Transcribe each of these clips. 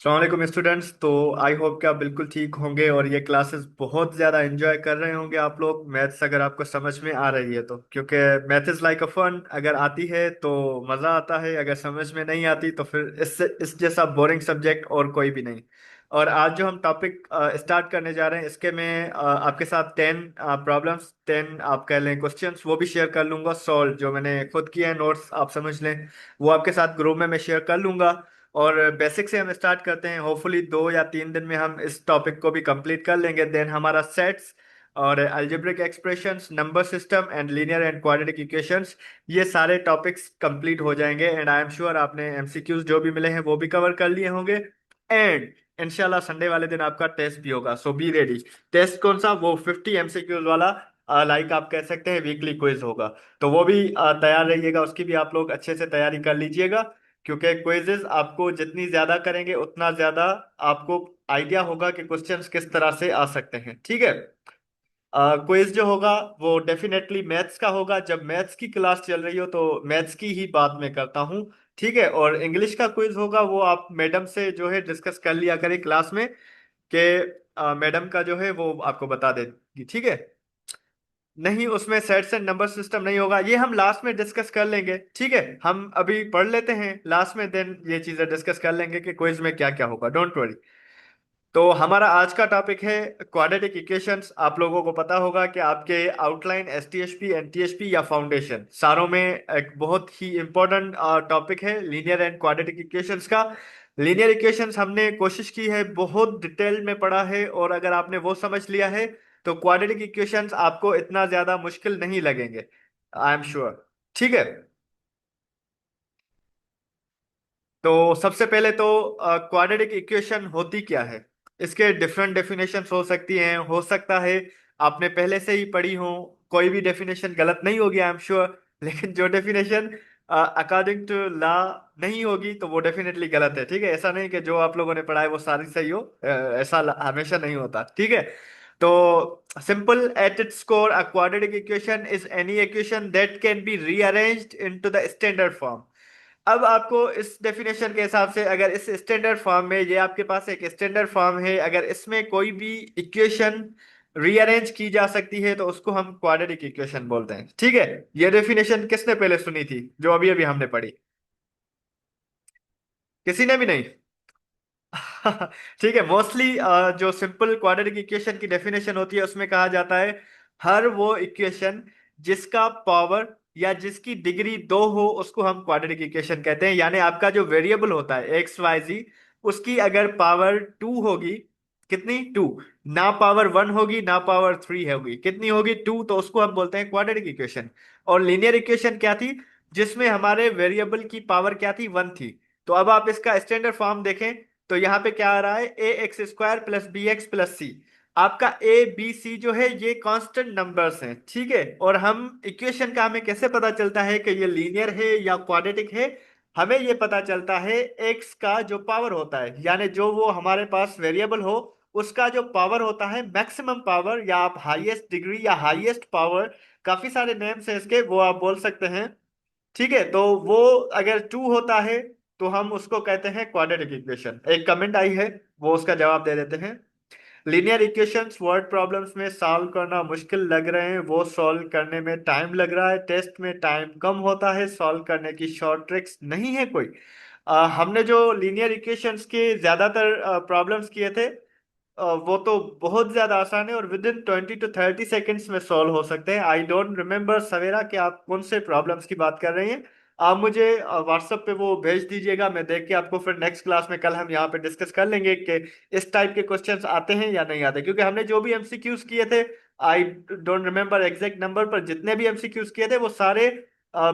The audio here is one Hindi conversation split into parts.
अलैक्म स्टूडेंट्स। तो आई होप कि आप बिल्कुल ठीक होंगे और ये क्लासेस बहुत ज़्यादा एंजॉय कर रहे होंगे आप लोग। मैथ्स अगर आपको समझ में आ रही है तो, क्योंकि math is like a fun. अगर आती है तो मज़ा आता है, अगर समझ में नहीं आती तो फिर इससे इस जैसा बोरिंग सब्जेक्ट और कोई भी नहीं। और आज जो हम टॉपिक स्टार्ट करने जा रहे हैं, इसके मैं आपके साथ 10 प्रॉब्लम्स, 10 आप कह लें क्वेश्चंस, वो भी शेयर कर लूंगा। सॉल्व जो मैंने खुद किए हैं, नोट्स आप समझ लें, वो आपके साथ ग्रुप में मैं शेयर कर लूंगा। और बेसिक से हम स्टार्ट करते हैं। होपफुली 2 या 3 दिन में हम इस टॉपिक को भी कंप्लीट कर लेंगे। देन हमारा सेट्स और algebraic expressions, number system and linear and quadratic equations, ये सारे टॉपिक्स कंप्लीट हो जाएंगे। एंड आई एम श्योर आपने एमसीक्यूज जो भी मिले हैं वो भी कवर कर लिए होंगे। एंड इंशाल्लाह संडे वाले दिन आपका टेस्ट भी होगा, सो बी रेडी। टेस्ट कौन सा? वो 50 एमसीक्यूज वाला, लाइक आप कह सकते हैं वीकली क्विज होगा। तो वो भी तैयार रहिएगा, उसकी भी आप लोग अच्छे से तैयारी कर लीजिएगा। क्योंकि क्विजेस आपको जितनी ज्यादा करेंगे उतना ज्यादा आपको आइडिया होगा कि क्वेश्चंस किस तरह से आ सकते हैं। ठीक है। क्विज जो होगा वो डेफिनेटली मैथ्स का होगा। जब मैथ्स की क्लास चल रही हो तो मैथ्स की ही बात मैं करता हूँ। ठीक है। और इंग्लिश का क्विज होगा, वो आप मैडम से जो है डिस्कस कर लिया करें क्लास में, कि मैडम का जो है वो आपको बता देगी। ठीक है। नहीं, उसमें सेट्स एंड नंबर सिस्टम नहीं होगा, ये हम लास्ट में डिस्कस कर लेंगे। ठीक है। हम अभी पढ़ लेते हैं लास्ट में, देन ये चीजें डिस्कस कर लेंगे कि क्विज में क्या क्या होगा। Don't worry. तो हमारा आज का टॉपिक है क्वाड्रेटिक इक्वेशंस। आप लोगों को पता होगा कि आपके आउटलाइन, एसटीएसपी, एनटीएसपी या फाउंडेशन, सारों में एक बहुत ही इंपॉर्टेंट टॉपिक है लीनियर एंड क्वाड्रेटिक इक्वेशंस का। लीनियर इक्वेशंस हमने कोशिश की है, बहुत डिटेल में पढ़ा है, और अगर आपने वो समझ लिया है तो क्वाड्रेटिक इक्वेशंस आपको इतना ज्यादा मुश्किल नहीं लगेंगे, आई एम श्योर। ठीक है। तो सबसे पहले तो क्वाड्रेटिक इक्वेशन होती क्या है? इसके डिफरेंट डेफिनेशंस हो सकती हैं, हो सकता है आपने पहले से ही पढ़ी हो, कोई भी डेफिनेशन गलत नहीं होगी आई एम श्योर। लेकिन जो डेफिनेशन अकॉर्डिंग टू लॉ नहीं होगी तो वो डेफिनेटली गलत है। ठीक है। ऐसा नहीं कि जो आप लोगों ने पढ़ा है वो सारी सही हो, ऐसा हमेशा नहीं होता। ठीक है। तो simple at its core, a quadratic equation is any equation that can be rearranged into the standard form. अब आपको इस डेफिनेशन के हिसाब से, अगर इस स्टैंडर्ड फॉर्म में, ये आपके पास एक स्टैंडर्ड फॉर्म है, अगर इसमें कोई भी इक्वेशन रीअरेंज की जा सकती है तो उसको हम क्वाड्रेटिक इक्वेशन बोलते हैं। ठीक है। ये डेफिनेशन किसने पहले सुनी थी जो अभी अभी हमने पढ़ी? किसी ने भी नहीं? ठीक है। मोस्टली जो सिंपल क्वाड्रेटिक इक्वेशन की डेफिनेशन होती है उसमें कहा जाता है हर वो इक्वेशन जिसका पावर या जिसकी डिग्री 2 हो उसको हम क्वाड्रेटिक इक्वेशन कहते हैं। यानी आपका जो वेरिएबल होता है एक्स वाई जी, उसकी अगर पावर 2 होगी, कितनी? 2। ना पावर 1 होगी ना पावर 3 होगी, कितनी होगी? 2, तो उसको हम बोलते हैं क्वाड्रेटिक इक्वेशन। और लीनियर इक्वेशन क्या थी? जिसमें हमारे वेरिएबल की पावर क्या थी? 1 थी। तो अब आप इसका स्टैंडर्ड फॉर्म देखें तो यहाँ पे क्या आ रहा है? A x square plus b x plus c. आपका ए बी सी जो है ये कांस्टेंट नंबर्स हैं। ठीक है। और हम इक्वेशन का, हमें कैसे पता चलता है कि ये लीनियर है या क्वाड्रेटिक है? हमें ये पता चलता है एक्स का जो पावर होता है, यानी जो वो हमारे पास वेरिएबल हो, उसका जो पावर होता है, मैक्सिमम पावर, या आप हाईएस्ट डिग्री या हाईएस्ट पावर, काफी सारे नेम्स हैं इसके, वो आप बोल सकते हैं। ठीक है। तो वो अगर 2 होता है तो हम उसको कहते हैं क्वाड्रेटिक इक्वेशन। एक कमेंट आई है, वो उसका जवाब दे देते हैं। लीनियर इक्वेशंस वर्ड प्रॉब्लम्स में सॉल्व करना मुश्किल लग रहे हैं, वो सॉल्व करने में टाइम लग रहा है, टेस्ट में टाइम कम होता है, सॉल्व करने की शॉर्ट ट्रिक्स नहीं है कोई। हमने जो लीनियर इक्वेशंस के ज्यादातर प्रॉब्लम्स किए थे, वो तो बहुत ज्यादा आसान है और विद इन 20 to 30 सेकेंड्स में सॉल्व हो सकते हैं। आई डोंट रिमेम्बर सवेरा कि आप कौन से प्रॉब्लम्स की बात कर रहे हैं। आप मुझे व्हाट्सएप पे वो भेज दीजिएगा, मैं देख के आपको फिर नेक्स्ट क्लास में कल हम यहाँ पे डिस्कस कर लेंगे कि इस टाइप के क्वेश्चंस आते हैं या नहीं आते। क्योंकि हमने जो भी एमसीक्यूज किए थे, I don't remember exact number, पर जितने भी एमसीक्यूज किए थे वो सारे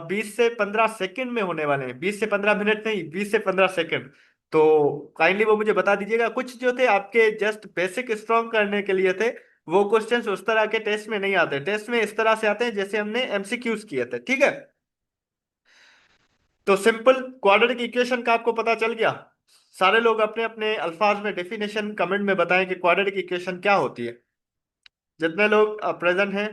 20 से 15 सेकंड में होने वाले हैं। 20 से 15 मिनट नहीं, 20 से 15 सेकंड। तो काइंडली वो मुझे बता दीजिएगा। कुछ जो थे आपके जस्ट बेसिक स्ट्रॉन्ग करने के लिए थे, वो क्वेश्चंस उस तरह के टेस्ट में नहीं आते। टेस्ट में इस तरह से आते हैं जैसे हमने एमसीक्यूज किए थे। ठीक है। तो सिंपल क्वाड्रेटिक इक्वेशन का आपको पता चल गया। सारे लोग अपने अपने अल्फाज में डेफिनेशन कमेंट में बताएं कि क्वाड्रेटिक इक्वेशन क्या होती है, जितने लोग प्रेजेंट हैं।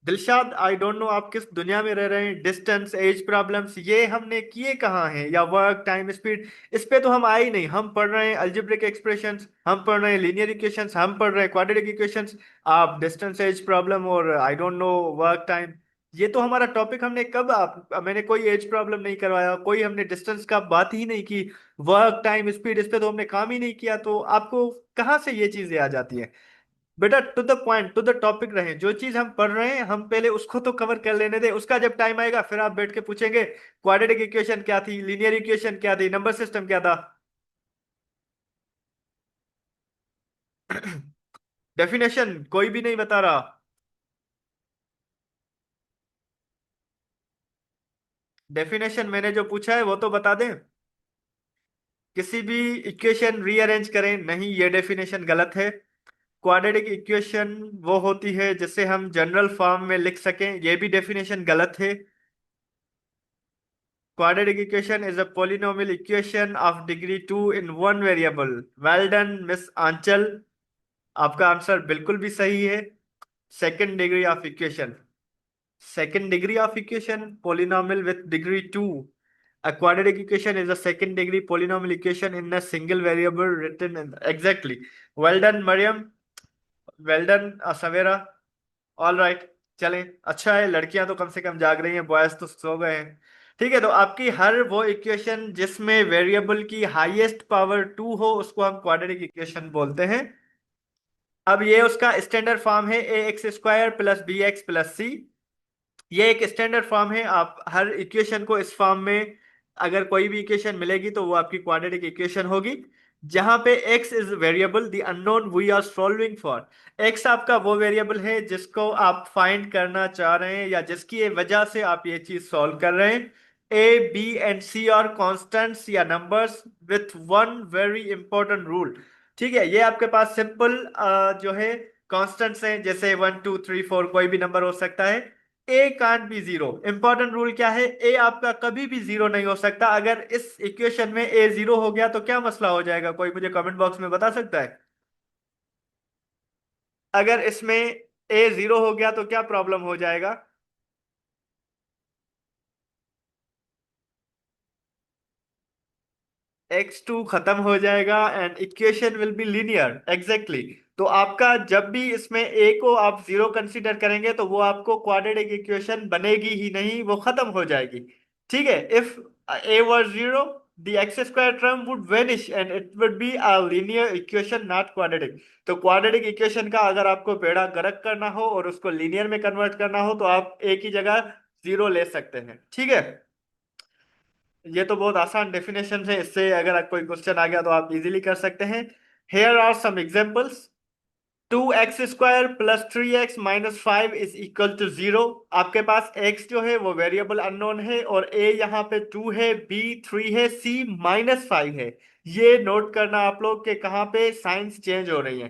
दिलशाद, आई डोंट नो आप किस दुनिया में रह रहे हैं। डिस्टेंस, एज प्रॉब्लम्स, ये हमने किए कहाँ हैं? या वर्क, टाइम, स्पीड, इस पे तो हम आए ही नहीं। हम पढ़ रहे हैं अलजेब्रिक एक्सप्रेशंस, हम पढ़ रहे हैं लीनियर इक्वेशंस, हम पढ़ रहे हैं क्वाड्रेटिक इक्वेशंस। आप डिस्टेंस, एज प्रॉब्लम और I don't know work, time, ये तो हमारा टॉपिक हमने कब, आप मैंने कोई एज प्रॉब्लम नहीं करवाया, कोई हमने डिस्टेंस का बात ही नहीं की। वर्क, टाइम, स्पीड, इस पे तो हमने काम ही नहीं किया, तो आपको कहाँ से ये चीजें आ जाती हैं? बेटा to the point, to the topic रहे। जो चीज हम पढ़ रहे हैं हम पहले उसको तो कवर कर लेने दे। उसका जब टाइम आएगा फिर आप बैठ के पूछेंगे क्वाड्रेटिक इक्वेशन क्या थी, लीनियर इक्वेशन क्या थी, नंबर सिस्टम क्या था। डेफिनेशन कोई भी नहीं बता रहा। डेफिनेशन मैंने जो पूछा है वो तो बता दें। किसी भी इक्वेशन रीअरेंज करें, नहीं, ये डेफिनेशन गलत है। क्वाड्रेटिक इक्वेशन वो होती है जिसे हम जनरल फॉर्म में लिख सकें, ये भी डेफिनेशन गलत है। Quadratic equation is a polynomial equation of degree 2 in one variable. Well done, Miss Anchal. आपका आंसर बिल्कुल भी सही है। Second degree of equation, second degree of equation polynomial with degree 2. A quadratic equation is a second degree polynomial equation in a single variable written in exactly. Well done, Mariam. Well done, Savera. All right, चलें। अच्छा है, लड़कियां तो कम से कम जाग रही हैं, बॉयज तो सो गए हैं। ठीक है, तो आपकी हर वो इक्वेशन जिसमें वेरिएबल की हाईएस्ट पावर 2 हो उसको हम क्वाड्रेटिक इक्वेशन बोलते हैं। अब ये उसका स्टैंडर्ड फॉर्म है a x square plus b x plus c. ये एक स्टैंडर्ड फॉर्म है। आप हर इक्वेशन को इस फॉर्म में, अगर कोई भी इक्वेशन मिलेगी तो वो आपकी क्वाड्रेटिक इक्वेशन होगी। जहां पे x is variable the unknown we are solving for. x आपका वो वेरिएबल है जिसको आप फाइंड करना चाह रहे हैं या जिसकी वजह से आप ये चीज सॉल्व कर रहे हैं। A b and c are constants या numbers with one very important rule. ठीक है, ये आपके पास सिंपल जो है कॉन्स्टेंट्स हैं, जैसे 1 2 3 4 कोई भी नंबर हो सकता है। A can't be zero. Important rule क्या है? ए आपका कभी भी जीरो नहीं हो सकता। अगर इस इक्वेशन में ए जीरो हो गया तो क्या मसला हो जाएगा? कोई मुझे कमेंट बॉक्स में बता सकता है? अगर इसमें ए जीरो हो गया तो क्या प्रॉब्लम हो जाएगा? x2 खत्म हो जाएगा and equation will be linear exactly. तो आपका जब भी इसमें a को आप जीरो कंसीडर करेंगे तो वो आपको क्वाड्रेटिक इक्वेशन बनेगी ही नहीं, वो खत्म हो जाएगी। ठीक है, if a was zero the x square term would vanish and it would be a linear equation not quadratic। तो क्वाड्रेटिक इक्वेशन का अगर आपको बेड़ा गर्क करना हो और उसको लीनियर में कन्वर्ट करना हो तो आप a की जगह जीरो ले सकते हैं। ठीक है, ये तो बहुत आसान डेफिनेशन है, इससे अगर कोई क्वेश्चन आ गया तो आप इजीली कर सकते हैं। Here are some examples. 2x² plus 3x - 5 is equal to 0। आपके पास x जो है वो वेरिएबल अननोन है और a यहाँ पे 2 है, b 3 है, c -5 है। ये नोट करना आप लोग के कहाँ पे साइंस चेंज हो रही है।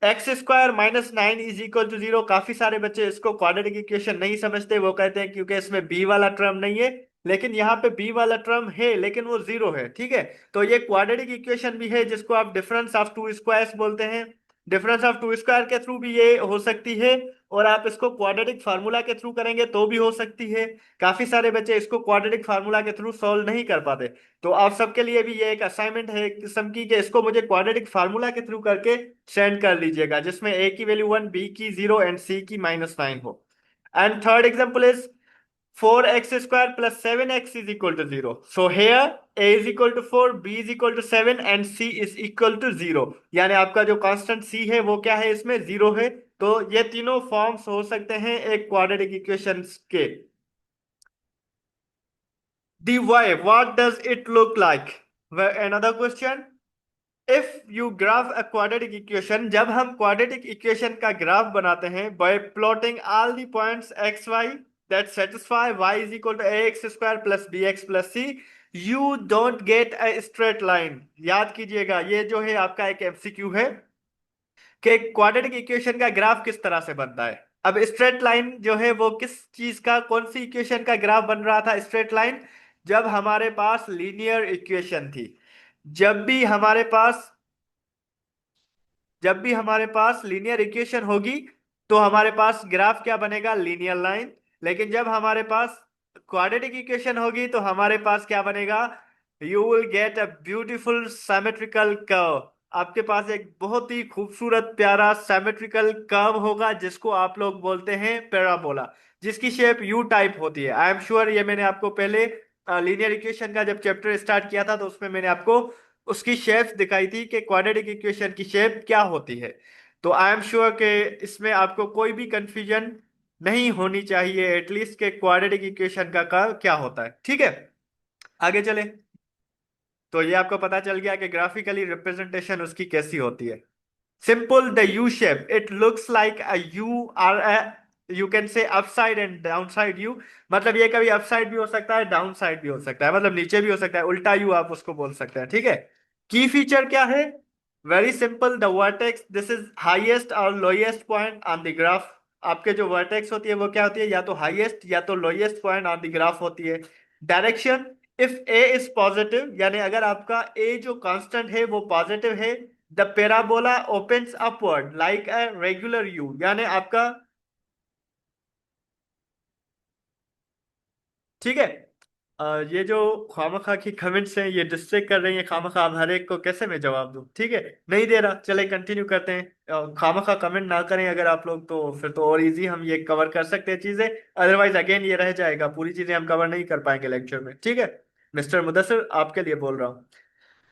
x² - 9 is equal to 0। काफी सारे बच्चे इसको क्वाड्रेटिक इक्वेशन नहीं समझते, वो कहते हैं क्योंकि इसमें b वाला टर्म नहीं है। लेकिन यहाँ पे b वाला टर्म है लेकिन वो जीरो है। ठीक है, तो ये क्वाड्रेटिक इक्वेशन भी है जिसको आप डिफरेंस ऑफ टू स्क्वायर्स बोलते हैं। डिफरेंस ऑफ टू स्क्वायर के थ्रू भी ये हो सकती है, और आप इसको क्वाड्रेटिक फार्मूला के थ्रू करेंगे तो भी हो सकती है। काफी सारे बच्चे इसको क्वाड्रेटिक फार्मूला के थ्रू सॉल्व नहीं कर पाते। तो आप सबके लिए भी ये एक असाइनमेंट है एक किस्म की कि इसको मुझे क्वाड्रेटिक फार्मूला के थ्रू करके सेंड कर लीजिएगा, जिसमें ए की वैल्यू 1, बी की 0 एंड सी की -9 हो। And third example is 4x² plus 7x is equal to 0. So here a is equal to 4, b is equal to 7 and c is equal to 0। यानी आपका जो कांस्टेंट c है वो क्या है? इसमें 0 है। तो ये तीनों फॉर्म्स हो सकते हैं एक क्वाड्रेटिक इक्वेशंस के। the y, what does it look like? Another question, if you graph a quadratic equation, जब हम क्वाड्रेटिक इक्वेशन का ग्राफ बनाते हैं by plotting all the points x y that satisfy y is equal to a x square plus b x plus c, you don't get a straight line. याद कीजिएगा, ये जो है आपका एक एमसीक्यू है कि क्वाड्रेटिक इक्वेशन का ग्राफ किस तरह से बनता है। अब स्ट्रेट लाइन जो है वो किस चीज का, कौन सी इक्वेशन का ग्राफ बन रहा था स्ट्रेट लाइन? जब हमारे पास लीनियर इक्वेशन थी। जब भी हमारे पास जब भी हमारे पास लीनियर इक्वेशन होगी तो हमारे पास ग्राफ क्या बनेगा, लीनियर लाइन। लेकिन जब हमारे पास क्वाड्रेटिक इक्वेशन होगी तो हमारे पास क्या बनेगा, you will get a beautiful symmetrical curve. आपके पास एक बहुत ही खूबसूरत प्यारा सिमेट्रिकल कर्व होगा जिसको आप लोग बोलते हैं पैराबोला, जिसकी शेप यू टाइप होती है। आई एम श्योर ये मैंने आपको पहले लीनियर इक्वेशन का जब चैप्टर स्टार्ट किया था तो उसमें मैंने आपको उसकी शेप्स दिखाई थी कि क्वाड्रेटिक इक्वेशन की शेप क्या होती है। तो आई एम श्योर कि इसमें आपको कोई भी कंफ्यूजन नहीं होनी चाहिए एटलीस्ट के क्वाड्रेटिक इक्वेशन का क्या होता है। ठीक है, आगे चले। तो ये आपको पता चल गया कि ग्राफिकली रिप्रेजेंटेशन उसकी कैसी होती है। Simple, the U shape, it looks like a U or a, you can say upside and downside you. मतलब ये कभी अपसाइड भी हो सकता है, डाउन साइड भी हो सकता है, मतलब नीचे भी हो सकता है, उल्टा यू आप उसको बोल सकते हैं। ठीक है, की फीचर क्या है, very simple, the vertex, this is highest और lowest point on the graph. आपके जो वर्टेक्स होती है वो क्या होती है, या तो हाईएस्ट या तो lowest point on the graph होती है। Direction, if A is positive, यानी अगर आपका ए जो कांस्टेंट है वो पॉजिटिव है, the parabola opens upward like a regular you, यानी आपका, ठीक है। ये जो खामखा की कमेंट्स हैं ये डिस्ट्रैक्ट कर रही हैं खामखा, अब हर एक को कैसे मैं जवाब दूं। ठीक है, नहीं दे रहा, चले कंटिन्यू करते हैं। खामखा कमेंट ना करें अगर आप लोग, तो फिर तो और इजी हम ये कवर कर सकते हैं चीजें। अदरवाइज अगेन ये रह जाएगा, पूरी चीजें हम कवर नहीं कर पाएंगे लेक्चर में। ठीक है, मिस्टर मुदस्सिर आपके लिए बोल रहा हूँ।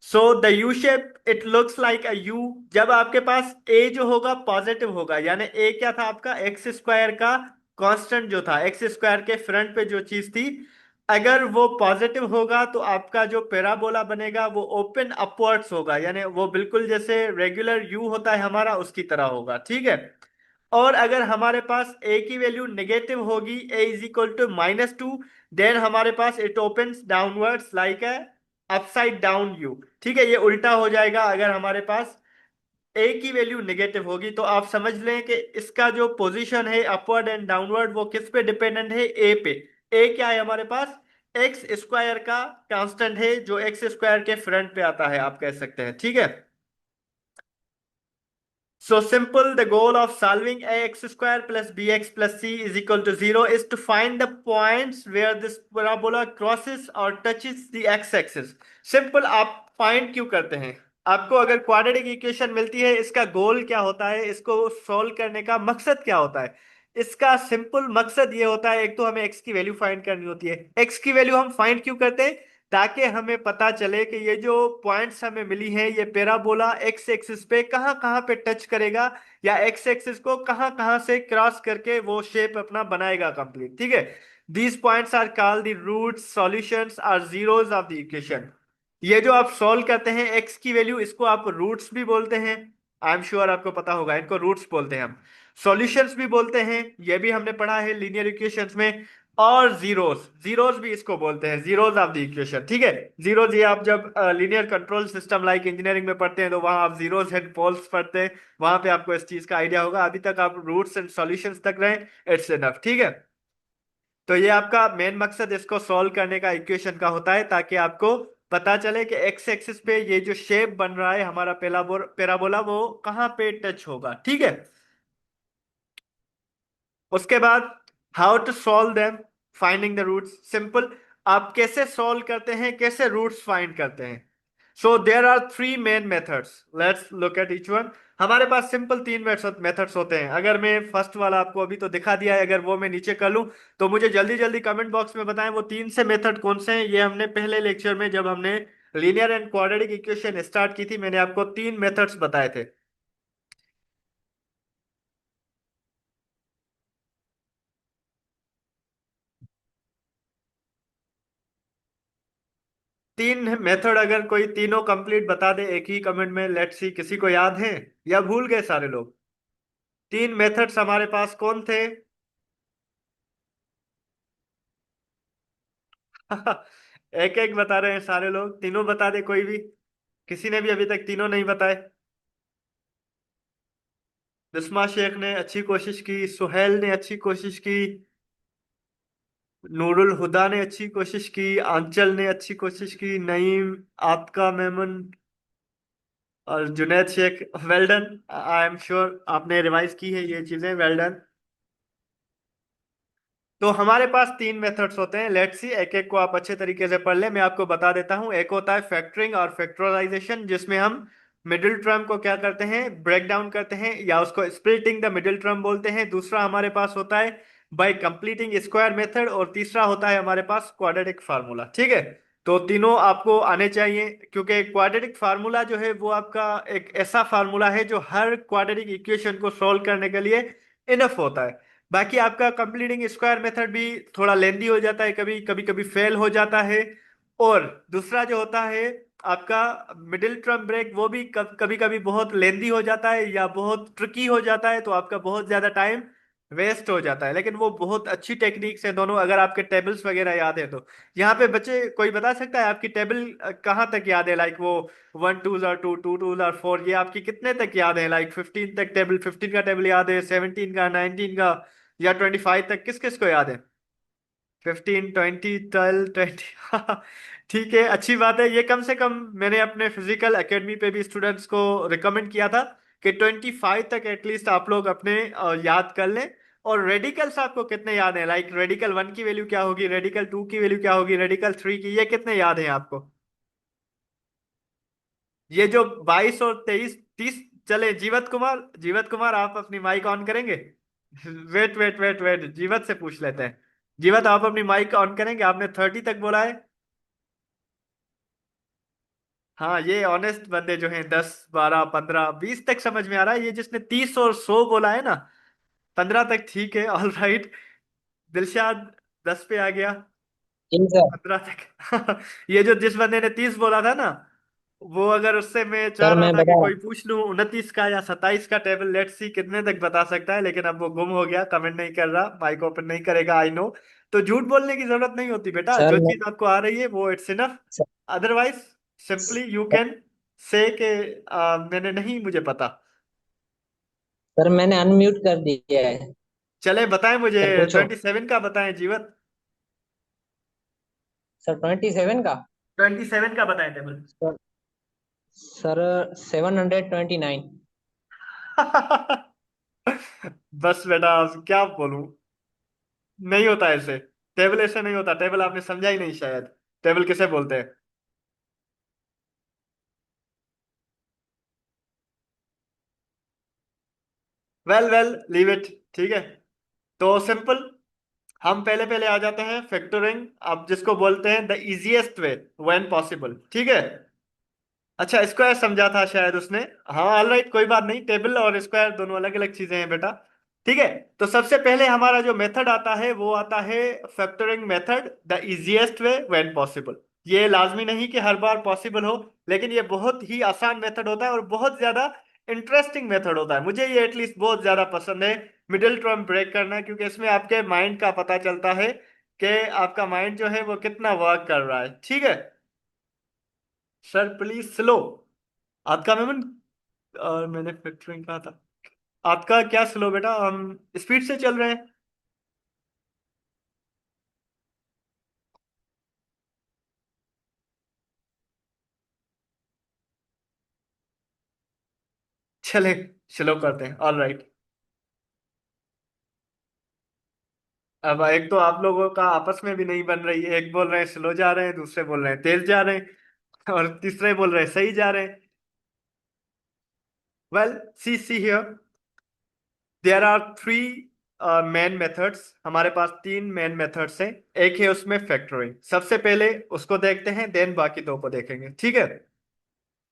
So the U shape, it looks like a you. जब आपके पास ए जो होगा पॉजिटिव होगा, यानी ए क्या था आपका, एक्स स्क्वायर का कांस्टेंट जो था, एक्स स्क्वायर के फ्रंट पे जो चीज थी, अगर वो पॉजिटिव होगा तो आपका जो पैराबोला बनेगा वो ओपन अपवर्ड्स होगा, यानी वो बिल्कुल जैसे रेगुलर यू होता है हमारा उसकी तरह होगा। ठीक है, और अगर हमारे पास ए की वैल्यू नेगेटिव होगी, A is equal to -2, then हमारे पास it opens downwards like a upside down U. ठीक है, ये उल्टा हो जाएगा अगर हमारे पास ए की वैल्यू नेगेटिव होगी। तो आप समझ लें कि इसका जो पोजीशन है अपवर्ड एंड डाउनवर्ड वो किस पे डिपेंडेंट है, ए पे। ए क्या है हमारे पास, एक्स स्क्वायर का कांस्टेंट है जो एक्स स्क्वायर के फ्रंट पे आता है, आप कह सकते हैं। ठीक है, so simple, the goal of solving ax square plus bx plus c is equal to 0 is to find the points where this parabola crosses or touches the x-axis. Simple, आप फाइंड क्यों करते हैं, आपको अगर क्वाड्रेटिक इक्वेशन मिलती है इसका गोल क्या होता है, इसको सॉल्व करने का मकसद क्या होता है। इसका सिंपल मकसद ये होता है, एक तो हमें x की वैल्यू फाइंड करनी होती है। x की वैल्यू हम फाइंड क्यों करते हैं, ताकि हमें पता चले कि ये जो पॉइंट्स हमें मिली हैं ये पैराबोला एक्स एक्सिस पे कहाँ कहाँ पे टच करेगा, या एक्स एक्सिस को कहाँ कहाँ से क्रॉस करके वो शेप अपना बनाएगा कंप्लीट। ठीक है, these points are called the roots, solutions are zeros of the equation. ये जो आप सॉल्व करते हैं एक्स की वैल्यू, इसको आप रूट्स भी बोलते हैं। आई एम श्योर आपको पता होगा, इनको रूट्स बोलते हैं हम। सॉल्यूशंस भी बोलते हैं, ये भी हमने पढ़ा है लीनियर इक्वेशंस में। और जीरोस, जीरोस भी इसको बोलते हैं, जीरोस ऑफ द इक्वेशन। ठीक है, जीरोस ये आप जब linear control system like engineering में पढ़ते हैं तो वहां आप जीरोस एंड पोल्स पढ़ते हैं, वहां पे आपको इस चीज का आइडिया होगा। अभी तक आप रूट्स एंड सॉल्यूशंस तक रहे, इट्स इनफ। ठीक है, तो ये आपका मेन मकसद इसको सॉल्व करने का इक्वेशन का होता है, ताकि आपको पता चले कि एक्स एक्सिस पे ये जो शेप बन रहा है हमारा पैराबोला वो कहाँ पे टच होगा। ठीक है, उसके बाद how to solve them, finding the roots. Simple, आप कैसे सॉल्व करते हैं, कैसे रूट्स फाइंड करते हैं। So there are three main methods, let's look at each one. हमारे पास सिंपल तीन मेथड्स होते हैं। अगर मैं फर्स्ट वाला आपको अभी तो दिखा दिया है, अगर वो मैं नीचे कर लूं तो मुझे जल्दी जल्दी कमेंट बॉक्स में बताएं वो तीन से मेथड कौन से हैं। ये हमने पहले लेक्चर में जब हमने linear and quadratic equation start की थी मैंने आपको तीन मेथड्स बताए थे। तीन मेथड, अगर कोई तीनों कंप्लीट बता दे एक ही कमेंट में, लेट्स सी किसी को याद है या भूल गए सारे लोग। तीन मेथड्स हमारे पास कौन थे। एक एक बता रहे हैं सारे लोग, तीनों बता दे कोई भी। किसी ने भी अभी तक तीनों नहीं बताए। बिस्मा शेख ने अच्छी कोशिश की, सुहेल ने अच्छी कोशिश की, नूरुल हुदा ने अच्छी कोशिश की, आंचल ने अच्छी कोशिश की, नईम, आपका मेमन, और Junaid Shaikh, well done. I am sure आपने रिवाइज की है ये चीजें, वेल डन। तो हमारे पास तीन मेथड्स होते हैं, लेट्स सी एक एक को आप अच्छे तरीके से पढ़ ले, मैं आपको बता देता हूं। एक होता है फैक्टरिंग और फैक्टराइजेशन, जिसमें हम मिडिल टर्म को क्या करते हैं, ब्रेक डाउन करते हैं, या उसको स्प्लिटिंग द मिडिल टर्म बोलते हैं। दूसरा हमारे पास होता है बाय कंप्लीटिंग स्क्वायर मेथड, और तीसरा होता है हमारे पास क्वाड्रेटिक फार्मूला। ठीक है, तो तीनों आपको आने चाहिए, क्योंकि क्वाड्रेटिक फार्मूला जो है वो आपका एक ऐसा फार्मूला है जो हर क्वाड्रेटिक इक्वेशन को सोल्व करने के लिए इनफ होता है। बाकी आपका कंप्लीटिंग स्क्वायर मेथड भी थोड़ा लेंदी हो जाता है, कभी कभी कभी फेल हो जाता है। और दूसरा जो होता है आपका मिडिल टर्म ब्रेक, वो भी कभी कभी बहुत लेंदी हो जाता है या बहुत ट्रिकी हो जाता है, तो आपका बहुत ज्यादा टाइम वेस्ट हो जाता है। लेकिन वो बहुत अच्छी टेक्निक्स है दोनों, अगर आपके टेबल्स वगैरह याद है तो। यहाँ पे बच्चे कोई बता सकता है आपकी टेबल कहाँ तक याद है, लाइक वो 1 2s और 2 2 2s और 4, ये आपकी कितने तक याद है, लाइक 15 तक टेबल, 15 का टेबल याद है, 17 का, 19 का, या 25 तक, किस किस को याद है? 15 20 12 20। ठीक है, अच्छी बात है। ये कम से कम मैंने अपने फिजिकल एकेडमी पे भी स्टूडेंट्स को रिकमेंड किया था कि 25 तक एटलीस्ट आप लोग अपने याद कर लें। और रेडिकल्स आपको कितने याद हैं, लाइक रेडिकल 1 की वैल्यू क्या होगी, रेडिकल 2 की वैल्यू क्या होगी, रेडिकल 3 की, ये कितने याद हैं आपको? ये जो 22 और 23 30। चले जीवत कुमार, जीवत कुमार आप अपनी माइक ऑन करेंगे? वेट वेट वेट वेट, जीवत से पूछ लेते हैं। जीवत आप अपनी माइक ऑन करेंगे, आपने 30 तक बोला है। हाँ, ये ऑनेस्ट बंदे जो हैं 10 12 15 20 तक समझ में आ रहा है, ये जिसने 30 और 100 बोला है ना, 15 तक ठीक है, ऑल राइट। दिलशाद 10 पे आ गया, जी सर। 15 तक। ये जो जिस बंदे ने 30 बोला था ना, वो अगर उससे मैं चाह सर रहा मैं था कि बता रहा कोई हूँ। पूछ लूं 29 का या 27 का टेबल, लेट्स सी कितने तक बता सकता है, लेकिन अब वो गुम हो गया, कमेंट नहीं कर रहा, माइक ओपन नहीं करेगा, आई नो। तो झूठ बोलने की जरूरत नहीं होती बेटा, सर जो मैं चीज आपको आ रही है वो it's enough. Sir, otherwise simply you can से के मैंने नहीं, मुझे पता। सर मैंने अनम्यूट कर दिया है। चले बताएं मुझे, सर पूछो। 27 का बताएं जीवत। सर 27 का। 27 का बताएं टेबल। Sir sir 729। बस बेटा, अब क्या बोलूं, नहीं होता ऐसे। टेबल ऐसे नहीं होता, टेबल आपने समझा ही नहीं शायद। टेबल किसे बोलते हैं? Well well, leave it. ठीक है, तो सिंपल, हम पहले पहले आ जाते हैं फैक्टरिंग, आप जिसको बोलते हैं the easiest way when possible. ठीक है, अच्छा स्क्वायर समझा था शायद उसने। हाँ ऑलराइट, कोई बात नहीं, टेबल और स्क्वायर दोनों अलग अलग चीजें हैं बेटा। ठीक है, तो सबसे पहले हमारा जो मेथड आता है वो आता है factoring method, the easiest way when possible. ये लाजमी नहीं कि हर बार पॉसिबल हो, लेकिन ये बहुत ही आसान मेथड होता है और बहुत ज्यादा इंटरेस्टिंग मेथड होता है। मुझे ये एटलीस्ट बहुत ज्यादा पसंद है, मिडिल टर्म ब्रेक करना, क्योंकि इसमें आपके माइंड का पता चलता है कि आपका माइंड जो है वो कितना वर्क कर रहा है। ठीक है सर, प्लीज स्लो। आपका मेमन, और मैंने फैक्टरिंग कहा था, आपका क्या स्लो बेटा, हम स्पीड से चल रहे हैं। चले स्लो करते हैं, ऑल राइट। अब एक तो आप लोगों का आपस में भी नहीं बन रही है, एक बोल रहे हैं स्लो जा रहे हैं, दूसरे बोल रहे हैं तेज जा रहे हैं, और तीसरे बोल रहे हैं सही जा रहे हैं। Well, see here, there are three main methods, हमारे पास तीन मेन मेथड्स हैं। एक है उसमें फैक्टरिंग, सबसे पहले उसको देखते हैं, देन बाकी दो को देखेंगे। ठीक है,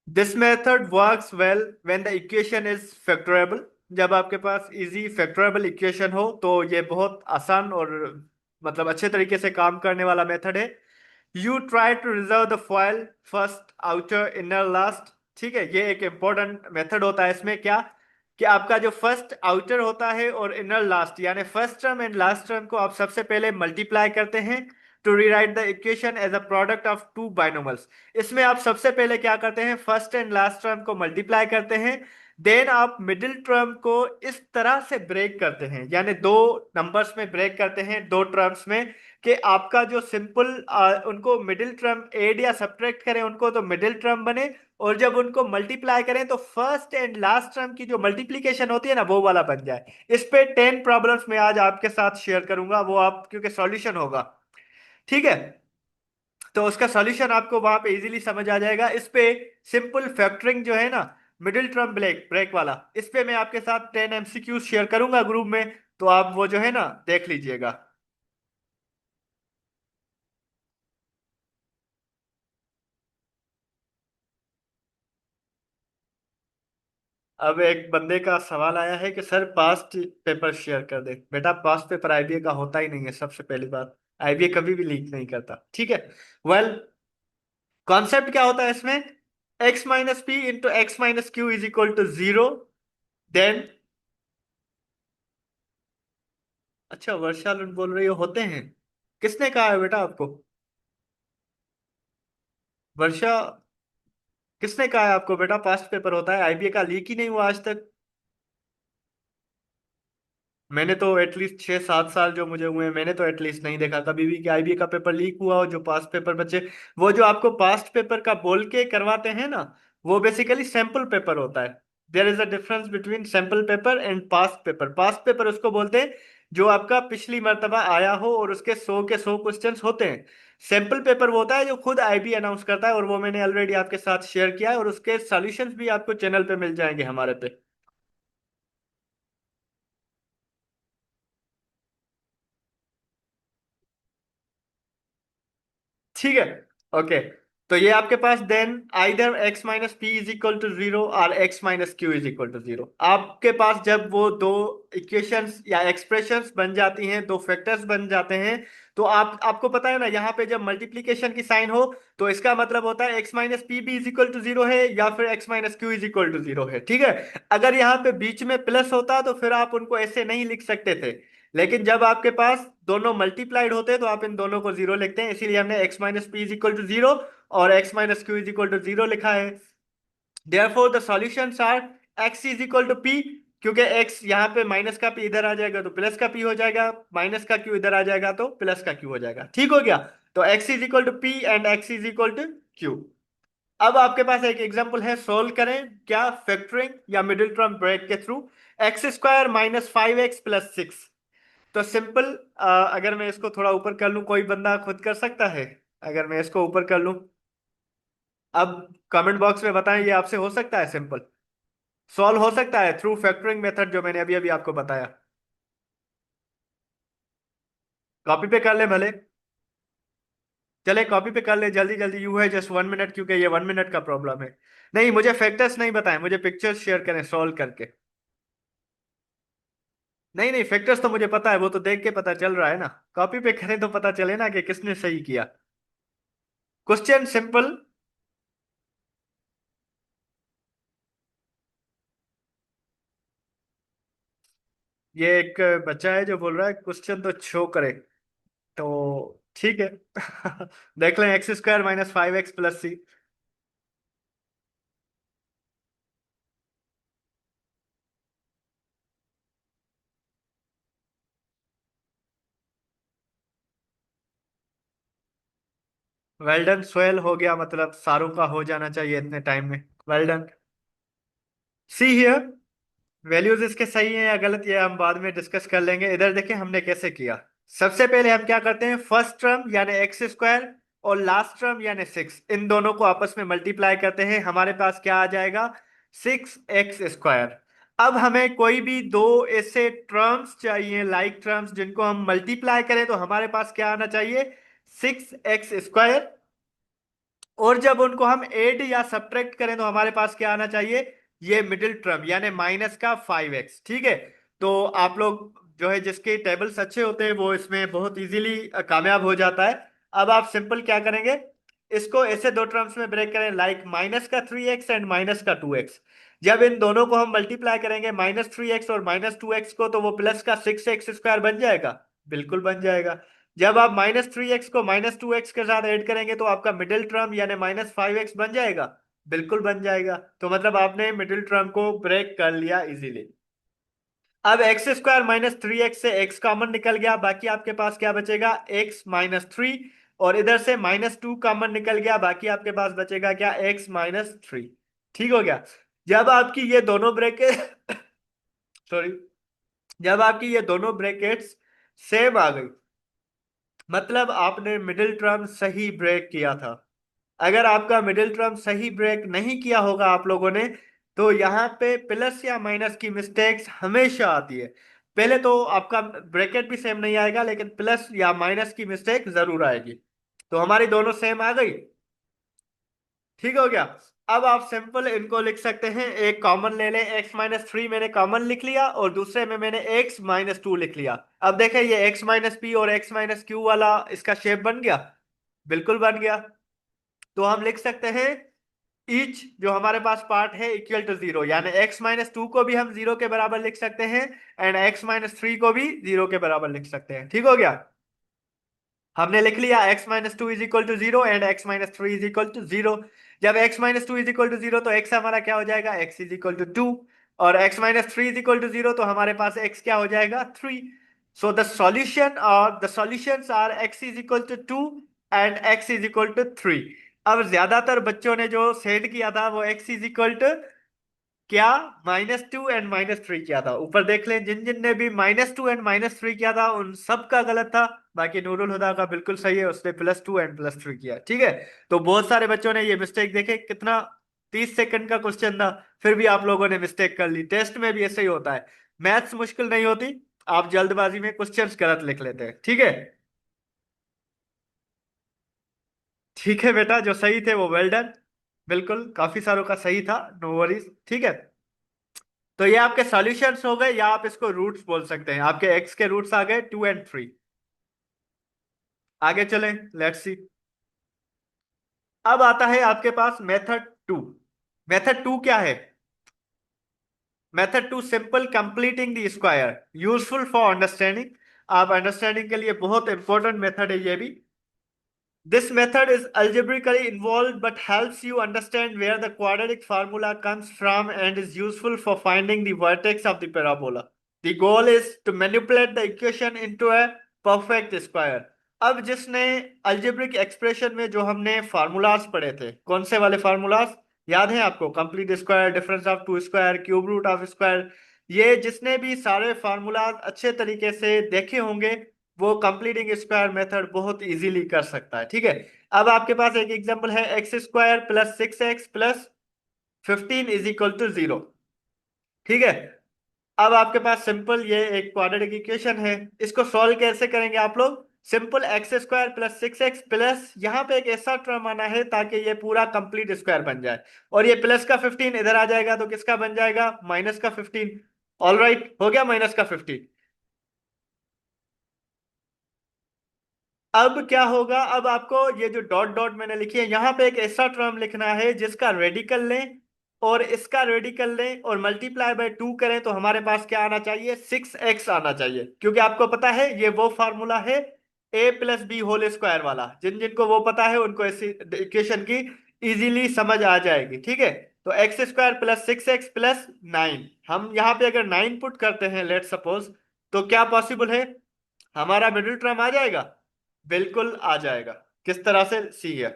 this method works well when the equation is factorable. जब आपके पास इजी फैक्टरेबल इक्वेशन हो तो ये बहुत आसान और मतलब अच्छे तरीके से काम करने वाला मेथड है। You try to reserve the foil first outer inner last. ठीक है, ये एक इंपॉर्टेंट मेथड होता है। इसमें क्या कि आपका जो फर्स्ट आउटर होता है और इनर लास्ट, यानी first term and last term को आप सबसे पहले मल्टीप्लाई करते हैं to rewrite the equation as a product of two binomials. इसमें आप सबसे पहले क्या करते हैं, फर्स्ट एंड लास्ट टर्म को मल्टीप्लाई करते हैं, देन आप मिडिल टर्म को इस तरह से ब्रेक करते हैं, यानी दो नंबर्स में ब्रेक करते हैं, दो टर्म्स में, कि आपका जो सिंपल उनको मिडिल टर्म एड या सब्ट्रैक्ट करें उनको तो मिडिल टर्म बने, और जब उनको मल्टीप्लाई करें तो फर्स्ट एंड लास्ट टर्म की जो मल्टीप्लीकेशन होती है ना वो वाला बन जाए। इस पे 10 प्रॉब्लम्स मैं आज आपके साथ शेयर करूंगा, वो आप क्योंकि सॉल्यूशन होगा। ठीक है, तो उसका सॉल्यूशन आपको वहां पे इजीली समझ आ जाएगा। इस पे सिंपल फैक्टरिंग जो है ना, मिडिल टर्म ब्रेक ब्रेक वाला, इस पे मैं आपके साथ 10 एमसीक्यूज शेयर करूंगा ग्रुप में, तो आप वो जो है ना देख लीजिएगा। अब एक बंदे का सवाल आया है कि सर पास्ट पेपर शेयर कर दे। बेटा पास्ट पेपर आईबीए का होता ही नहीं है, सबसे पहली बात। आईबीए कभी भी लीक नहीं करता, ठीक है। वेल, कॉन्सेप्ट क्या होता है इसमें? X minus p into x minus Q is equal to zero. Then, अच्छा वर्षा लुंड बोल रही हो होते हैं? किसने कहा है बेटा आपको? वर्षा, किसने कहा है आपको बेटा पास्ट पेपर होता है? आईबीए का लीक ही नहीं हुआ आज तक। मैंने तो एटलीस्ट 6-7 साल जो मुझे हुए हैं, मैंने तो एटलीस्ट नहीं देखा कभी भी कि आईबीए का पेपर लीक हुआ हो जो पास्ट पेपर बचे। वो जो आपको पास्ट पेपर का बोल के करवाते हैं ना, वो बेसिकली सैंपल पेपर होता है। There is a difference between sample paper and past paper. Past paper उसको बोलते हैं जो आपका पिछली मर्तबा आया हो और उसके 100 के 100 क्वेश्चंस होते हैं। सैंपल पेपर वो होता है जो खुद आईबी अनाउंस करता है, और वो मैंने ऑलरेडी आपके साथ शेयर किया है, और उसके सॉल्यूशंस भी आपको चैनल पे मिल जाएंगे हमारे पे। ठीक है, ओके। तो ये आपके पास then either x minus P is equal to zero और x minus Q is equal to zero. आपके पास जब वो दो इक्वेशंस या एक्सप्रेशंस बन जाती हैं, दो फैक्टर्स बन जाते हैं, तो आपको पता है ना यहाँ पे जब मल्टीप्लीकेशन की साइन हो तो इसका मतलब होता है x माइनस पी भी इज इक्वल टू जीरो है या फिर x minus Q is equal to zero है, ठीक है। अगर यहाँ पे बीच में प्लस होता तो फिर आप उनको ऐसे नहीं लिख सकते थे, लेकिन जब आपके पास दोनों मल्टीप्लाइड होते हैं तो आप इन दोनों को जीरो लिखते हैं, इसीलिए हमने x minus P is equal to zero और x minus Q is equal to zero लिखा है। Therefore the solutions are x is equal to p, क्योंकि x यहाँ पे माइनस का p इधर आ जाएगा तो प्लस का p हो जाएगा, माइनस का q इधर आ जाएगा तो प्लस का q हो जाएगा, ठीक हो गया। तो x is equal to p and x is equal to q। अब आपके पास एक एग्जांपल है, सोल्व करें क्या फैक्टरिंग या मिडिल टर्म ब्रेक के through. X square minus 5x plus 6। तो सिंपल, अगर मैं इसको थोड़ा ऊपर कर लूं, कोई बंदा खुद कर सकता है? अगर मैं इसको ऊपर कर लूं, अब कमेंट बॉक्स में बताएं ये आपसे हो सकता है? सिंपल सॉल्व हो सकता है थ्रू फैक्टरिंग मेथड जो मैंने अभी अभी आपको बताया। कॉपी पे कर ले भले, चले कॉपी पे कर ले जल्दी जल्दी, यू है जस्ट 1 मिनट, क्योंकि ये 1 मिनट का प्रॉब्लम है। नहीं, मुझे फैक्टर्स नहीं बताएं, मुझे पिक्चर्स शेयर करें सॉल्व करके। नहीं नहीं, फैक्टर्स तो मुझे पता है, वो तो देख के पता चल रहा है ना। कॉपी पे करें तो पता चले ना कि किसने सही किया। Question simple. ये एक बच्चा है जो बोल रहा है क्वेश्चन तो शो करे, तो ठीक है। देख लें, X square minus 5x plus C. Well done, स्वेल हो गया, मतलब सारों का हो जाना चाहिए इतने टाइम में। Well done. See here, values इसके सही हैं या गलत ये हम बाद में डिस्कस कर लेंगे। इधर देखें हमने कैसे किया। सबसे पहले हम क्या करते हैं, फर्स्ट टर्म यानी एक्स स्क्वायर और लास्ट टर्म यानी 6, इन दोनों को आपस में मल्टीप्लाई करते हैं, हमारे पास क्या आ जाएगा? 6x square. अब हमें कोई भी दो ऐसे टर्म्स चाहिए, लाइक टर्म्स, जिनको हम मल्टीप्लाई करें तो हमारे पास क्या आना चाहिए? 6x square. और जब उनको हम ऐड या सब्ट्रैक्ट करें तो हमारे पास क्या आना चाहिए? ये मिडिल टर्म यानी माइनस का 5x, ठीक है। तो आप लोग जो है जिसके टेबल्स अच्छे होते हैं वो इसमें बहुत इजीली कामयाब हो जाता है। अब आप सिंपल क्या करेंगे, इसको ऐसे दो टर्म्स में ब्रेक करें, लाइक माइनस का 3x एंड माइनस का 2x। जब इन दोनों को हम मल्टीप्लाई करेंगे, -3x और -2x को, तो वो प्लस का 6x स्क्वायर बन जाएगा। बिल्कुल बन जाएगा। जब आप -3x को -2x के साथ ऐड करेंगे तो आपका मिडिल टर्म यानी -5x बन जाएगा। बिल्कुल बन जाएगा। तो मतलब आपने मिडिल टर्म को ब्रेक कर लिया इजीली। अब x square minus three x से एक्स कॉमन निकल गया, बाकी आपके पास क्या बचेगा, एक्स माइनस थ्री। और इधर से माइनस टू कॉमन निकल गया, बाकी आपके पास बचेगा क्या, एक्स माइनस थ्री। ठीक हो गया। जब आपकी ये दोनों ब्रैकेट सॉरी, जब आपकी ये दोनों ब्रैकेट्स सेम आ गई, मतलब आपने मिडिल टर्म सही ब्रेक किया था। अगर आपका मिडिल टर्म सही ब्रेक नहीं किया होगा आप लोगों ने, तो यहाँ पे प्लस या माइनस की मिस्टेक्स हमेशा आती है। पहले तो आपका ब्रैकेट भी सेम नहीं आएगा, लेकिन प्लस या माइनस की मिस्टेक जरूर आएगी। तो हमारी दोनों सेम आ गई। ठीक हो गया। अब आप सिंपल इनको लिख सकते हैं, एक कॉमन ले लें, एक्स माइनस थ्री मैंने कॉमन लिख लिया और दूसरे में मैंने एक्स माइनस टू लिख लिया। अब देखें ये एक्स माइनस पी और एक्स माइनस क्यू वाला इसका शेप बन गया, बिल्कुल बन गया। तो हम लिख सकते हैं ईच जो हमारे पास पार्ट है इक्वल टू जीरो, यानी एक्स माइनस टू को भी हम जीरो के बराबर लिख सकते हैं एंड एक्स माइनस थ्री को भी जीरो के बराबर लिख सकते हैं। ठीक हो गया। हमने लिख लिया x minus two is equal to zero and x minus three is equal to zero. जब x minus two is equal to zero तो x हमारा क्या हो जाएगा, x is equal to two. और x minus three is equal to zero तो हमारे पास x क्या हो जाएगा, थ्री। सो द सॉल्यूशन और the solutions are x is equal to two and x is equal to three. अब ज्यादातर बच्चों ने जो सेट किया था वो x इज इक्वल टू क्या, minus two and minus three किया था। ऊपर देख लें, जिन जिन ने भी minus two and minus three किया था उन सब का गलत था। बाकी नूरुल हुदा का बिल्कुल सही है, उसने plus two and plus three किया। ठीक है। तो बहुत सारे बच्चों ने ये मिस्टेक देखे, कितना 30 सेकंड का क्वेश्चन था, फिर भी आप लोगों ने मिस्टेक कर ली। टेस्ट में भी ऐसे ही होता है, मैथ्स मुश्किल नहीं होती, आप जल्दबाजी में क्वेश्चंस गलत लिख लेते हैं। ठीक है। ठीक है बेटा, जो सही थे वो वेल डन, बिल्कुल काफी सारों का सही था, नो वरीज। ठीक है। तो ये आपके सॉल्यूशंस हो गए, या आप इसको रूट्स बोल सकते हैं। आपके एक्स के रूट्स आ गए टू एंड थ्री। आगे चलें, लेट्स सी। अब आता है आपके पास मेथड टू। मेथड टू क्या है, method two simple completing the square, useful for understanding. आप अंडरस्टैंडिंग के लिए बहुत इंपॉर्टेंट मेथड है ये भी। This method is algebraically involved but helps you understand where the quadratic formula comes from and is useful for finding the vertex of the parabola. The goal is to manipulate the equation into a perfect square. अब जिसने अल्जेब्रिक एक्सप्रेशन में जो हमने फार्मूलाज पढ़े थे, कौन से वाले फार्मूलाज याद हैं आपको, complete square, difference of two square, cube root of square, ये जिसने भी सारे फार्मूलाज अच्छे तरीके से देखे होंगे वो कंप्लीटिंग स्क्वायर मेथड बहुत इजीली कर सकता है। ठीक है। अब आपके पास एक एग्जांपल है, x square plus six x plus fifteen is equal to zero. ठीक है। अब आपके पास सिंपल ये एक क्वाड्रेटिक इक्वेशन है, इसको सॉल्व कैसे करेंगे आप लोग, simple x square plus six x plus यहाँ पे एक ऐसा टर्म आना है ताकि ये पूरा कंप्लीट स्क्वायर बन जाए, और ये प्लस का 15 इधर आ जाएगा तो किसका बन जाएगा, माइनस का 15। ऑल राइट, हो गया माइनस का 15। अब क्या होगा, अब आपको ये जो डॉट डॉट मैंने लिखी है यहाँ पे एक ऐसा टर्म लिखना है जिसका रेडिकल लें और इसका रेडिकल लें और मल्टीप्लाई बाय टू करें तो हमारे पास क्या आना चाहिए, सिक्स एक्स आना चाहिए। क्योंकि आपको पता है ये वो फार्मूला है ए प्लस बी होल स्क्वायर वाला, जिन जिनको वो पता है उनको ऐसी इक्वेशन की इजीली समझ आ जाएगी। ठीक है। तो x square plus six x plus nine, हम यहाँ पे अगर नाइन पुट करते हैं लेट सपोज, तो क्या पॉसिबल है, हमारा मिडिल टर्म आ जाएगा, बिल्कुल आ जाएगा। किस तरह से, सी है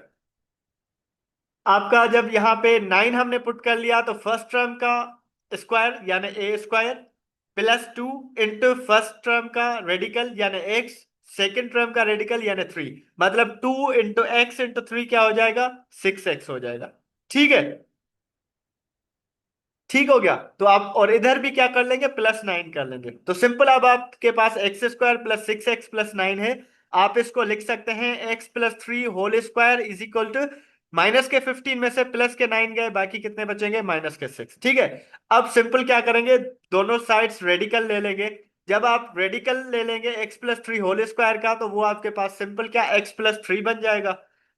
आपका, जब यहाँ पे नाइन हमने पुट कर लिया तो फर्स्ट टर्म का स्क्वायर यानी A square plus two into first term का रेडिकल यानी एक्स, सेकेंड टर्म का रेडिकल यानी थ्री, मतलब two into X into three क्या हो जाएगा, सिक्स एक्स हो जाएगा। ठीक है। ठीक हो गया। तो आप और इधर भी क्या कर लेंगे, प्लस नाइन कर लेंगे। तो सिंपल, अब आपके पास X square plus six x plus nine है, आप इसको लिख सकते हैं X plus three whole square is equal to minus के 15 में से प्लस के 9 गए, बाकी कितने बचेंगे, माइनस के 6। ठीक है। अब सिंपल क्या करेंगे, दोनों साइड्स रेडिकल ले लेंगे। जब आप रेडिकल ले लेंगे x plus three whole square का तो वो आपके पास सिंपल क्या, एक्स प्लस थ्री बन जाएगा।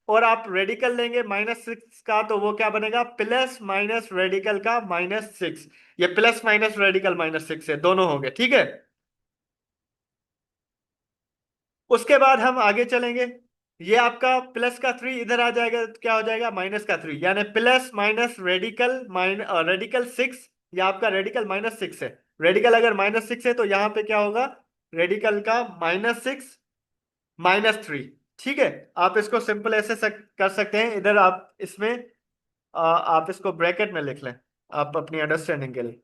और आप रेडिकल लेंगे माइनस सिक्स का तो वो क्या बनेगा, प्लस माइनस रेडिकल का माइनस सिक्स। ये plus minus radical minus six है, दोनों होंगे। ठीक है। उसके बाद हम आगे चलेंगे, ये आपका प्लस का थ्री इधर आ जाएगा तो क्या हो जाएगा, माइनस का थ्री, यानी plus minus radical radical six, या आपका रेडिकल माइनस सिक्स है। रेडिकल अगर -6 है तो यहाँ पे क्या होगा, रेडिकल का -6 -3। ठीक है, आप इसको सिंपल ऐसे कर सकते हैं, इधर आप इसमें आप इसको ब्रैकेट में लिख लें, आप अपनी अंडरस्टैंडिंग के लिए।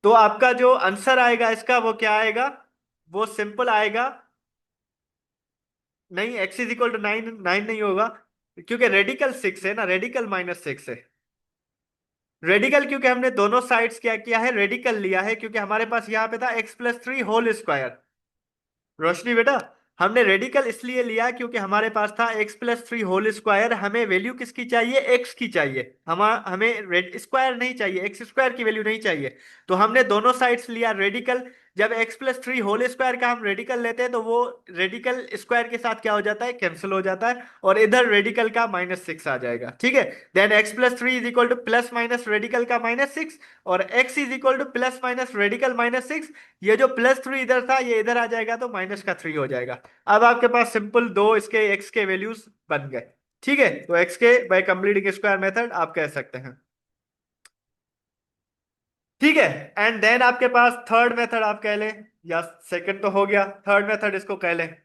तो आपका जो आंसर आएगा इसका वो क्या आएगा, वो सिंपल आएगा। नहीं, x = 9, 9 नहीं होगा, क्योंकि रेडिकल 6 है ना, रेडिकल -6 है। रेडिकल क्योंकि हमने दोनों साइड्स क्या किया है, रेडिकल लिया है, क्योंकि हमारे पास यहाँ पे था x+3 होल स्क्वायर। रोशनी बेटा, हमने रेडिकल इसलिए लिया क्योंकि हमारे पास था x+3 होल स्क्वायर, हमें वैल्यू किसकी चाहिए, x की चाहिए, हमें रेड स्क्वायर नहीं चाहिए, एक्स स्क्वायर की वैल्यू नहीं चाहिए। तो हमने दोनों साइड्स लिया रेडिकल। जब x+3 होल स्क्वायर का हम रेडिकल लेते हैं तो वो रेडिकल स्क्वायर के साथ क्या हो जाता है, कैंसिल हो जाता है, और इधर रेडिकल का -6 आ जाएगा। ठीक है, then x+3 plus minus radical का -6, और x प्लस माइनस रेडिकल -6। ये जो +3 इधर था ये इधर आ जाएगा तो -3 हो जाएगा। अब आपके पास सिंपल दो इसके x के वैल्यूज बन गए। ठीक है, तो x के बाय कंप्लीटिंग स्क्वायर मेथड आप कह सकते हैं। ठीक है, एंड देन आपके पास थर्ड मेथड आप कह लें, या सेकंड तो हो गया, थर्ड मेथड इसको कह लें।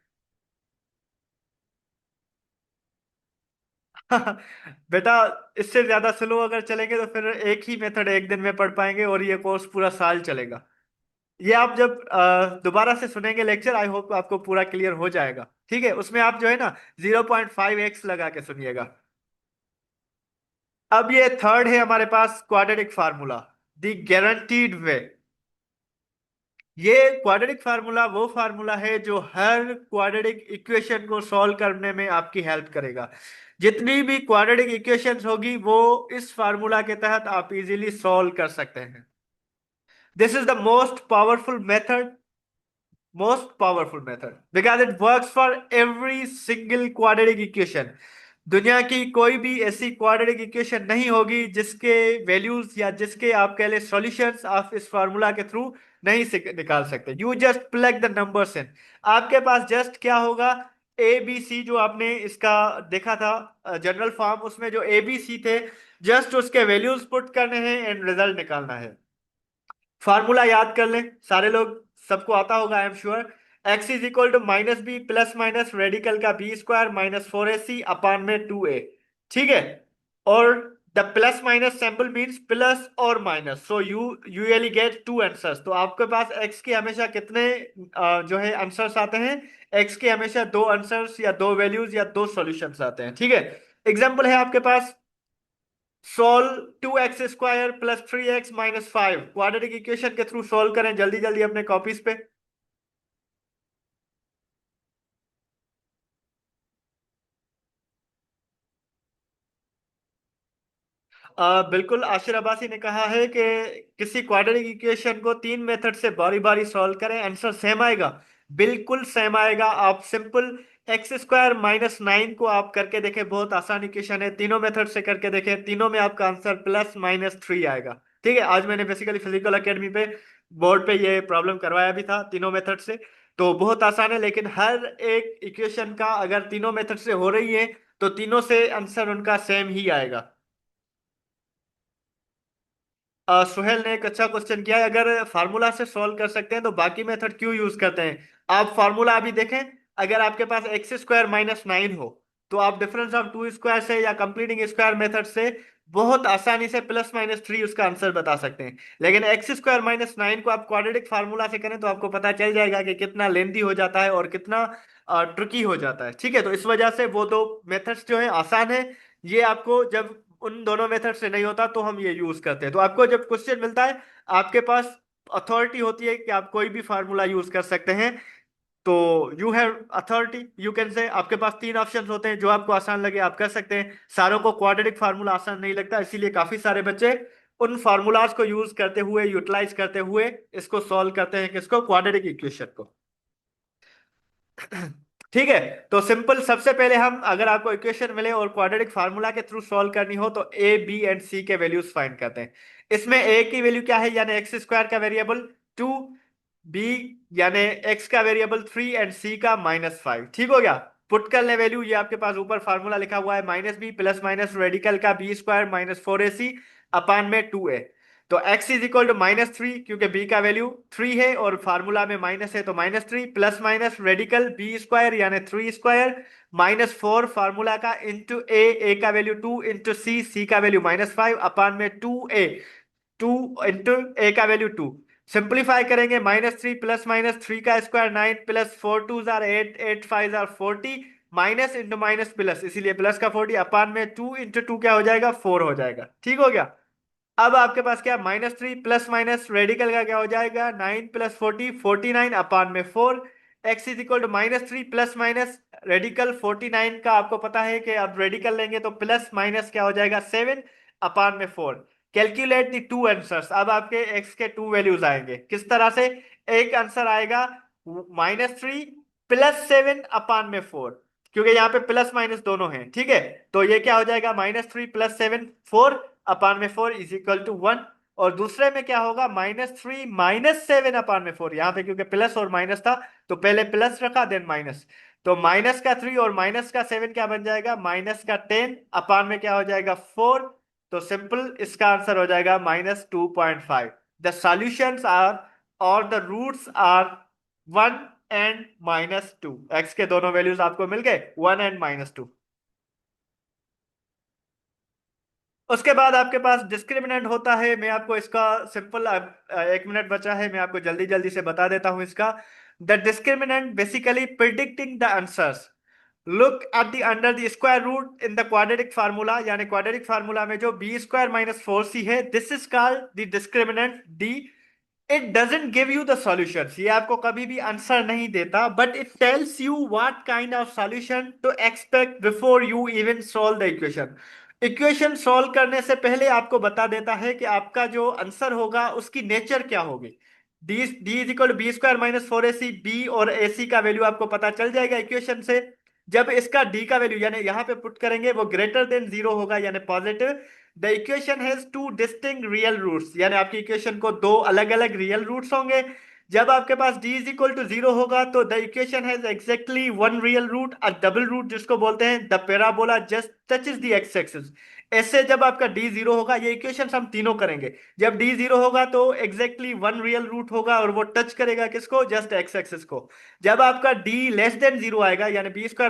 बेटा, इससे ज्यादा स्लो अगर चलेंगे तो फिर एक ही मेथड एक दिन में पढ़ पाएंगे और ये कोर्स पूरा साल चलेगा। ये आप जब दोबारा से सुनेंगे लेक्चर, आई होप आपको पूरा क्लियर हो जाएगा। ठीक है, उसमें आप जो है ना 0.5x लगा के सुनिएगा। अब ये थर्ड है हमारे पास क्वाड्रेटिक फार्मूला, द गारंटीड वे। ये क्वाड्रेटिक फार्मूला वो फार्मूला है जो हर क्वाड्रेटिक इक्वेशन को सॉल्व करने में आपकी हेल्प करेगा। जितनी भी क्वाड्रेटिक इक्वेशंस होगी वो इस फार्मूला के तहत आप इजीली सॉल्व कर सकते हैं। This is the most powerful method because it works for every single quadratic equation। दुनिया की कोई भी ऐसी क्वाड्रेटिक इक्वेशन नहीं होगी जिसके वैल्यूज या जिसके आप कह ले सॉल्यूशंस आप इस फार्मूला के थ्रू नहीं निकाल सकते। You just plug the numbers in. आपके पास जस्ट क्या होगा, ए बी सी जो आपने इसका देखा था जनरल फॉर्म, उसमें जो ए बी सी थे, जस्ट उसके वैल्यूज पुट करने हैं एंड रिजल्ट निकालना है। फार्मूला याद कर लें सारे लोग, सबको आता होगा I am sure. x = -b plus minus radical का b² -4ac अपान में 2a। ठीक है, और the plus minus symbol means plus और minus, so you usually get two answers. तो आपके पास x के हमेशा कितने जो है आंसर्स आते हैं, x के हमेशा दो आंसर्स या दो वैल्यूज या दो सॉल्यूशंस आते हैं। ठीक है, एग्जांपल है आपके पास, solve 2x² plus 3x - 5, quadratic equation के थ्रू सोल्व करें जल्दी जल्दी अपने कॉपीज पे। बिल्कुल, आशिर अब्बासी ने कहा है कि किसी क्वाड्रेटिक इक्वेशन को तीन मेथड से बारी बारी सॉल्व करें, आंसर सेम आएगा। बिल्कुल सेम आएगा। आप सिंपल x² - 9 को आप करके देखें, बहुत आसान इक्वेशन है, तीनों मेथड से करके देखें, तीनों में आपका आंसर +-3 आएगा। ठीक है, आज मैंने बेसिकली फिजिकल एकेडमी पे बोर्ड पे ये प्रॉब्लम करवाया भी था तीनों मेथड से। तो बहुत आसान है, लेकिन हर एक इक्वेशन का अगर तीनों मेथड से हो रही है तो तीनों से आंसर उनका सेम ही आएगा। सुहेल ने एक अच्छा क्वेश्चन किया है, अगर फार्मूला से सॉल्व कर सकते हैं तो बाकी मेथड क्यों यूज करते हैं। आप फार्मूला अभी देखें, अगर आपके पास x² - 9 हो तो आप डिफरेंस ऑफ टू स्क्वायर से या कंप्लीटिंग स्क्वायर मेथड से बहुत आसानी से +-3 उसका आंसर बता सकते हैं। लेकिन x² - 9 को आप क्वाड्रेटिक फार्मूला से करें तो आपको पता चल जाएगा कि कितना लेंदी हो जाता है और कितना ट्रिकी हो जाता है। ठीक है, तो इस वजह से वो दो मेथड्स जो है आसान है। ये आपको जब उन दोनों मेथड से नहीं होता तो हम ये यूज करते हैं। तो आपको जब क्वेश्चन मिलता है, आपके पास अथॉरिटी होती है कि आप कोई भी फार्मूला यूज कर सकते हैं। तो you have authority, you can से, आपके पास तीन ऑप्शंस होते हैं, जो आपको आसान लगे आप कर सकते हैं। सारों को क्वाड्रेटिक फार्मूला आसान नहीं लगता, इसीलिए काफी सारे बच्चे उन फार्मूलाज को यूज करते हुए, यूटिलाइज करते हुए इसको सॉल्व करते हैं, किसको, क्वाड्रेटिक इक्वेशन को। ठीक है, तो सिंपल, सबसे पहले हम, अगर आपको इक्वेशन मिले और क्वाड्रेटिक फार्मूला के थ्रू सॉल्व करनी हो तो ए बी एंड सी के वैल्यूज फाइंड करते हैं। इसमें ए की वैल्यू क्या है, यानी x² का वेरिएबल 2, बी यानी x का वेरिएबल 3 एंड सी का -5। ठीक हो गया। पुट कर ले वैल्यू, ये आपके पास ऊपर फार्मूला लिखा हुआ है, minus b plus minus radical का b square minus 4ac upon में 2a। तो x इज इक्वल टू -3, क्योंकि b का वैल्यू 3 है और फार्मूला में माइनस है, तो -3 plus minus radical b square यानी 3 स्क्वायर -4 फार्मूला का इंटू ए का वैल्यू 2 इंटू सी का वैल्यू -5 अपान में 2a, 2 इंटू ए का वैल्यू 2। सिंप्लीफाई करेंगे, -3 प्लस माइनस 3 का square 9 plus 4 2 jar 8 8 5 jar 40 minus into minus plus, इसीलिए प्लस का 40 अपान में 2 इंटू 2 क्या हो जाएगा, 4 हो जाएगा। ठीक हो गया। अब आपके पास क्या, -3 प्लस माइनस रेडिकल का क्या हो जाएगा, 9 प्लस 40 49 अपान में 4। X is equal to -3 plus minus radical 49 का आपको पता है कि अब रेडिकल लेंगे तो प्लस माइनस क्या हो जाएगा, 7 अपान में 4। कैलकुलेट द टू आंसर्स, अब आपके एक्स के टू वैल्यूज आएंगे किस तरह से। एक आंसर आएगा -3 प्लस 7 अपान में 4, क्योंकि यहाँ पे प्लस माइनस दोनों हैं, ठीक है। तो ये क्या हो जाएगा, -3 प्लस 7 4 अपान में 4 इज इक्वल टू 1। और दूसरे में क्या होगा, -3 माइनस 7 अपान में 4, यहाँ पे क्योंकि प्लस और माइनस था तो पहले प्लस रखा देन माइनस। तो माइनस का 3 और माइनस का 7 क्या बन जाएगा, -10 अपान में क्या हो जाएगा, 4। तो सिंपल इसका आंसर हो जाएगा -2.5। द सॉल्यूशंस आर और द रूट्स आर 1 एंड -2। एक्स के दोनों वैल्यूज आपको मिल गए, 1 एंड -2। उसके बाद आपके पास डिस्क्रिमिनेंट होता है, मैं आपको इसका सिंपल, 1 मिनट बचा है, मैं आपको जल्दी जल्दी से बता देता हूं इसका। The discriminant basically predicting the answers. Look at the under the square root in the quadratic formula, यानी क्वाड्रेटिक फार्मूला में जो बी स्क्वायर माइनस 4c है, this is called the discriminant D. It doesn't give you the solutions, ये आपको कभी भी आंसर नहीं देता, but it tells you what kind of solution to expect before you even solve the equation. Equation solve करने से पहले आपको बता देता है कि आपका जो आंसर होगा उसकी नेचर क्या होगी। D is equal to b square minus 4ac, b और ac का वैल्यू आपको पता चल जाएगा इक्वेशन से। जब इसका d का वैल्यू यानी यहां पे पुट करेंगे वो ग्रेटर देन 0 होगा यानी positive. The equation has two distinct real roots, यानी आपकी इक्वेशन को दो अलग अलग रियल रूट्स होंगे। जब आपके पास d इज इक्वल टू 0 होगा तो the equation has exactly one real root, a double root जिसको बोलते हैं the parabola just touches the x axis. ऐसे जब आपका d 0 होगा, ये इक्वेशन हम तीनों करेंगे, जब d 0 होगा तो एग्जैक्टली वन रियल रूट होगा और वो टच करेगा किसको, जस्ट एक्स एक्सिस को। जब आपका d लेस देन 0 आएगा यानी बी स्क्वायर